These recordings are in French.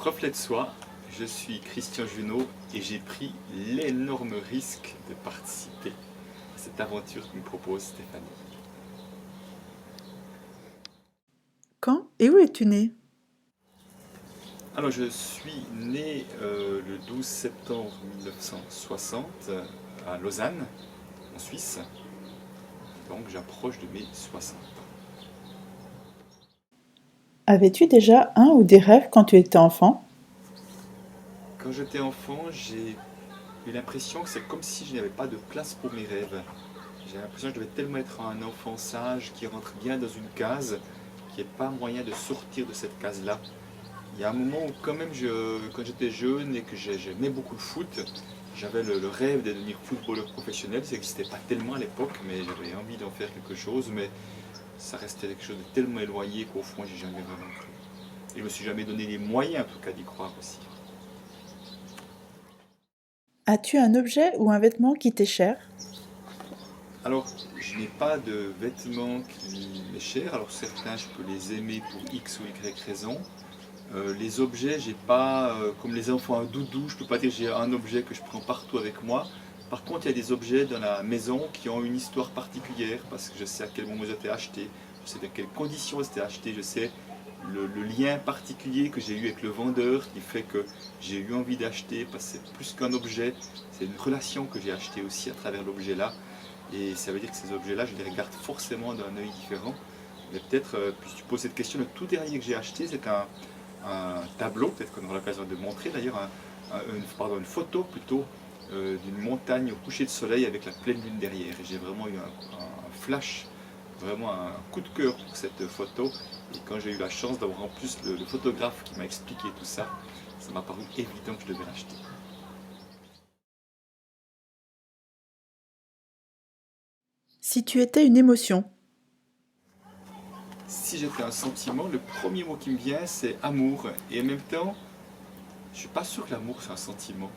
Reflet de soi, je suis Christian Junot et j'ai pris l'énorme risque de participer à cette aventure que me propose Stéphanie. Quand et où es-tu né? Alors je suis né le 12 septembre 1960 à Lausanne, en Suisse, donc j'approche de mes 60 ans. Avais-tu déjà un ou des rêves quand tu étais enfant? Quand j'étais enfant, j'ai eu l'impression que c'est comme si je n'avais pas de place pour mes rêves. J'ai l'impression que je devais tellement être un enfant sage qui rentre bien dans une case qu'il n'y ait pas moyen de sortir de cette case-là. Il y a un moment où quand même, quand j'étais jeune et que j'aimais beaucoup le foot, j'avais le rêve de devenir footballeur professionnel. Ça n'existait pas tellement à l'époque, mais j'avais envie d'en faire quelque chose, mais ça restait quelque chose de tellement éloigné qu'au fond, j'ai jamais vraiment cru. Et je me suis jamais donné les moyens, en tout cas, d'y croire aussi. As-tu un objet ou un vêtement qui t'est cher? Alors, je n'ai pas de vêtements qui m'est cher. Alors certains, je peux les aimer pour X ou Y raison. Les objets, j'ai pas, comme les enfants, un doudou, je peux pas dire que j'ai un objet que je prends partout avec moi. Par contre, il y a des objets dans la maison qui ont une histoire particulière parce que je sais à quel moment ils ont été achetés, je sais dans quelles conditions ils ont été achetés, je sais le lien particulier que j'ai eu avec le vendeur qui fait que j'ai eu envie d'acheter parce que c'est plus qu'un objet, c'est une relation que j'ai achetée aussi à travers l'objet là. Et ça veut dire que ces objets-là, je les regarde forcément d'un œil différent. Mais peut-être, puisque tu poses cette question, le tout dernier que j'ai acheté, c'est un tableau, peut-être qu'on aura l'occasion de montrer d'ailleurs, une photo plutôt d'une montagne au coucher de soleil avec la pleine lune derrière. Et j'ai vraiment eu un flash, vraiment un coup de cœur pour cette photo. Et quand j'ai eu la chance d'avoir en plus le photographe qui m'a expliqué tout ça, ça m'a paru évident que je devais l'acheter. Si tu étais une émotion, Si j'étais un sentiment, le premier mot qui me vient c'est amour. Et en même temps, je suis pas sûr que l'amour c'est un sentiment.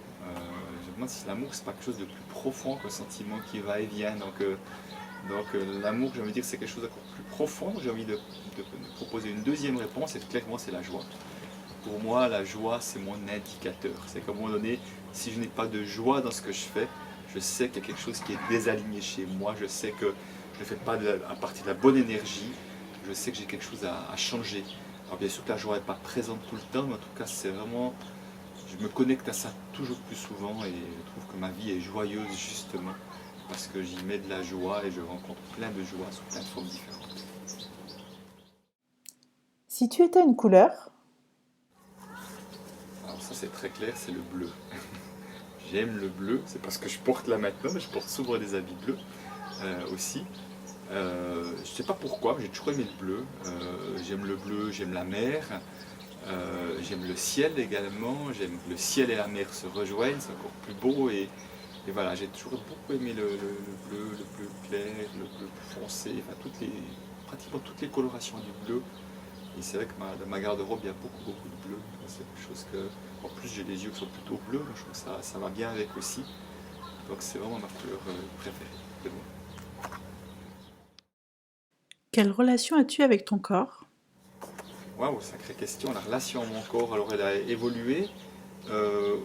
Je me demande si l'amour c'est pas quelque chose de plus profond qu'un sentiment qui va et vient. Donc l'amour, j'ai envie de dire que c'est quelque chose d'encore plus profond. J'ai envie de proposer une deuxième réponse et clairement c'est la joie. Pour moi, la joie c'est mon indicateur. C'est qu'à un moment donné, si je n'ai pas de joie dans ce que je fais, je sais qu'il y a quelque chose qui est désaligné chez moi. Je sais que je ne fais pas à partir de la bonne énergie. Je sais que j'ai quelque chose à changer. Alors bien sûr que la joie n'est pas présente tout le temps, mais en tout cas c'est vraiment, je me connecte à ça toujours plus souvent et je trouve que ma vie est joyeuse justement parce que j'y mets de la joie et je rencontre plein de joie sous plein de formes différentes. si tu étais une couleur, Alors ça c'est très clair, c'est le bleu. J'aime le bleu, c'est parce que je porte là maintenant, mais je porte souvent des habits bleus aussi. Je ne sais pas pourquoi, j'ai toujours aimé le bleu. J'aime le bleu, j'aime la mer. J'aime le ciel également, j'aime que le ciel et la mer se rejoignent, c'est encore plus beau et voilà, j'ai toujours beaucoup aimé le bleu clair, le bleu foncé, enfin pratiquement toutes les colorations du bleu. Et c'est vrai que dans ma garde-robe, il y a beaucoup de bleu. C'est quelque chose que, en plus j'ai les yeux qui sont plutôt bleus, donc je trouve que ça va bien avec aussi. Donc c'est vraiment ma couleur préférée. De loin. quelle relation as-tu avec ton corps? Waouh, sacrée question. La relation à mon corps, alors elle a évolué.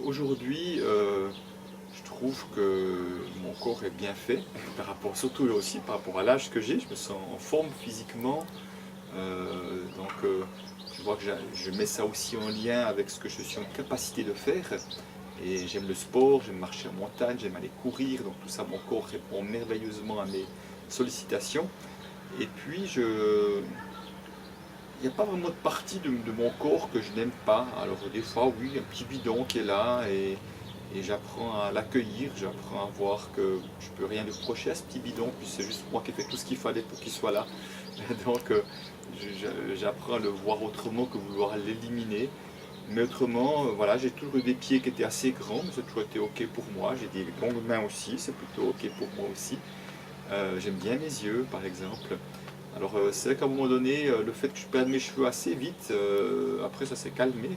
Aujourd'hui, je trouve que mon corps est bien fait, par rapport, surtout aussi par rapport à l'âge que j'ai. Je me sens en forme physiquement. Donc, je vois que je mets ça aussi en lien avec ce que je suis en capacité de faire. Et j'aime le sport, j'aime marcher en montagne, j'aime aller courir. Donc tout ça, mon corps répond merveilleusement à mes sollicitations. Et puis, il n'y a pas vraiment de partie de mon corps que je n'aime pas. Alors des fois, oui, un petit bidon qui est là et j'apprends à l'accueillir, j'apprends à voir que je ne peux rien lui reprocher à ce petit bidon, puis c'est juste moi qui ai fait tout ce qu'il fallait pour qu'il soit là. Donc j'apprends à le voir autrement que vouloir l'éliminer. Mais autrement, voilà, j'ai toujours eu des pieds qui étaient assez grands, mais ça a toujours été ok pour moi. J'ai des longues mains aussi, c'est plutôt ok pour moi aussi. J'aime bien mes yeux, par exemple. Alors c'est vrai qu'à un moment donné, le fait que je perde mes cheveux assez vite, après ça s'est calmé.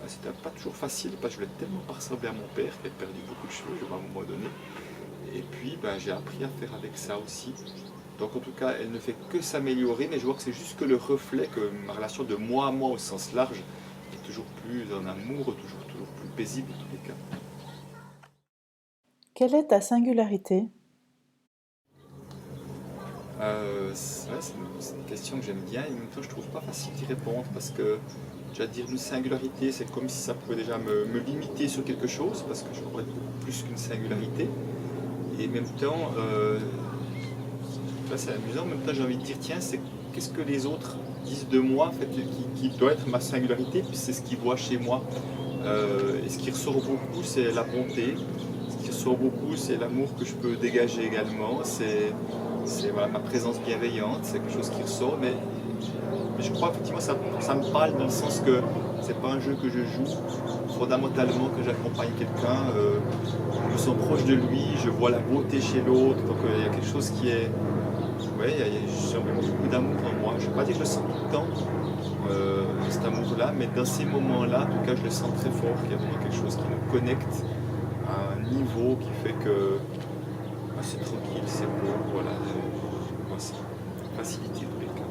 C'était pas toujours facile parce que je voulais tellement pas ressembler à mon père qui avait perdu beaucoup de cheveux, je vois, à un moment donné. Et puis ben, j'ai appris à faire avec ça aussi. Donc en tout cas, elle ne fait que s'améliorer, mais je vois que c'est juste que le reflet que ma relation de moi à moi au sens large est toujours plus en amour, toujours plus paisible en tous les cas. Quelle est ta singularité? C'est une question que j'aime bien et en même temps je trouve pas facile d'y répondre parce que déjà dire une singularité c'est comme si ça pouvait déjà me limiter sur quelque chose parce que je crois être beaucoup plus qu'une singularité et en même temps c'est amusant, en même temps j'ai envie de dire tiens c'est qu'est-ce que les autres disent de moi en fait, qui doit être ma singularité puis c'est ce qu'ils voient chez moi. Et ce qui ressort beaucoup c'est la bonté, ce qui ressort beaucoup c'est l'amour que je peux dégager également, c'est voilà, ma présence bienveillante, c'est quelque chose qui ressort, mais je crois effectivement ça me parle dans le sens que c'est pas un jeu que je joue, fondamentalement que j'accompagne quelqu'un, je me sens proche de lui, je vois la beauté chez l'autre, donc il y a quelque chose qui est, ouais, j'ai vraiment beaucoup d'amour en moi, je ne vais pas dire que je le sens tout le temps, cet amour-là, mais dans ces moments-là, en tout cas je le sens très fort, qu'il y a vraiment quelque chose qui nous connecte à un niveau qui fait que c'est tranquille, c'est beau, voilà, moi c'est facilité tous les cas.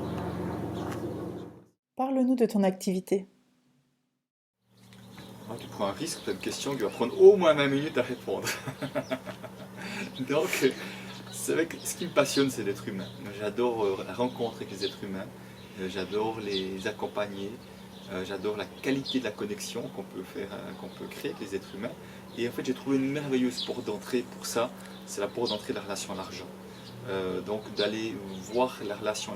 Parle-nous de ton activité. Alors, tu prends un risque, tu as une question qui va prendre au moins 20 minutes à répondre. Donc, c'est vrai que ce qui me passionne, c'est l'être humain. Moi, j'adore la rencontre avec les êtres humains, j'adore les accompagner, j'adore la qualité de la connexion qu'on peut faire, qu'on peut créer avec les êtres humains. Et en fait, j'ai trouvé une merveilleuse porte d'entrée pour ça, c'est la porte d'entrée de la relation à l'argent. Donc d'aller voir la relation,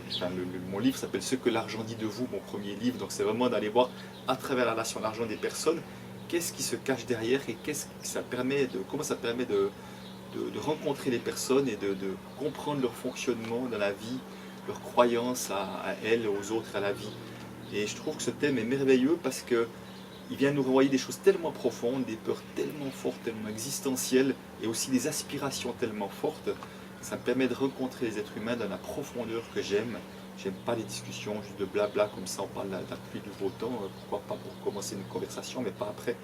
enfin, mon livre s'appelle Ce que l'argent dit de vous, mon premier livre, donc c'est vraiment d'aller voir à travers la relation à l'argent des personnes, qu'est-ce qui se cache derrière et comment ça permet de rencontrer les personnes et de comprendre leur fonctionnement dans la vie, leurs croyances à elles, aux autres, à la vie. Et je trouve que ce thème est merveilleux parce que il vient nous renvoyer des choses tellement profondes, des peurs tellement fortes, tellement existentielles, et aussi des aspirations tellement fortes. Ça me permet de rencontrer les êtres humains dans la profondeur que j'aime. J'aime pas les discussions juste de blabla comme ça, on parle de la pluie du beau temps, pourquoi pas pour commencer une conversation, mais pas après.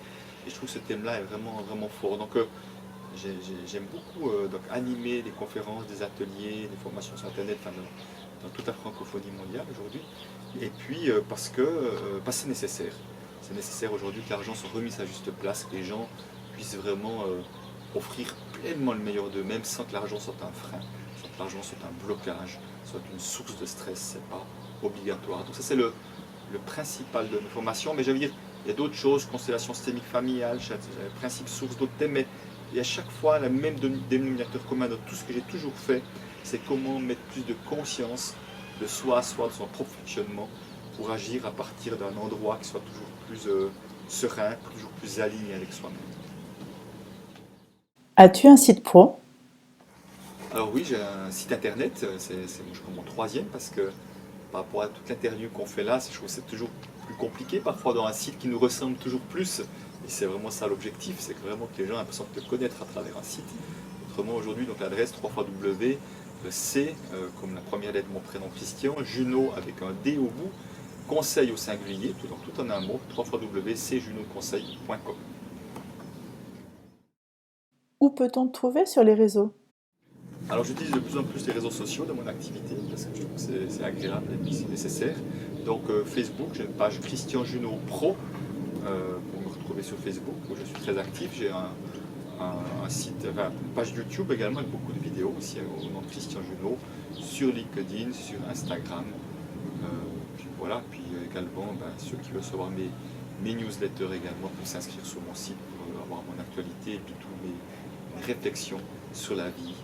Et je trouve que ce thème-là est vraiment fort. Donc j'aime beaucoup donc, animer des conférences, des ateliers, des formations sur Internet, enfin, dans toute la francophonie mondiale aujourd'hui. Et puis parce que c'est nécessaire. C'est nécessaire aujourd'hui que l'argent soit remis à sa juste place, que les gens puissent vraiment offrir pleinement le meilleur d'eux-mêmes sans que l'argent soit un frein, sans que l'argent soit un blocage, soit une source de stress, c'est pas obligatoire. Donc ça c'est le principal de nos formations, mais j'allais dire, il y a d'autres choses, constellation systémique familiale, principe source, d'autres thèmes, mais il y a chaque fois le même dénominateur commun dans tout ce que j'ai toujours fait, c'est comment mettre plus de conscience de soi à soi, de son propre fonctionnement, pour agir à partir d'un endroit qui soit toujours plus serein, toujours plus aligné avec soi-même. As-tu un site pro? Alors oui, j'ai un site internet, c'est mon troisième parce que par rapport à toute l'interview qu'on fait là, je trouve que c'est toujours plus compliqué parfois dans un site qui nous ressemble toujours plus. Et c'est vraiment ça l'objectif, c'est que vraiment que les gens aient l'impression de te connaître à travers un site. Autrement aujourd'hui, donc l'adresse www.c, comme la première lettre de mon prénom Christian, Junot avec un D au bout, conseil au singulier, tout en un mot, www.cjunotconseil.com. Où peut-on te trouver sur les réseaux? Alors j'utilise de plus en plus les réseaux sociaux dans mon activité parce que je trouve que c'est agréable et puis c'est nécessaire. Donc Facebook, j'ai une page Christian Junot Pro pour me retrouver sur Facebook où je suis très actif. J'ai un site, enfin, une page YouTube également avec beaucoup de vidéos aussi au nom de Christian Junot, sur LinkedIn, sur Instagram. Puis voilà, puis également ceux qui veulent recevoir mes newsletters également peuvent s'inscrire sur mon site pour avoir mon actualité et puis toutes mes réflexions sur la vie,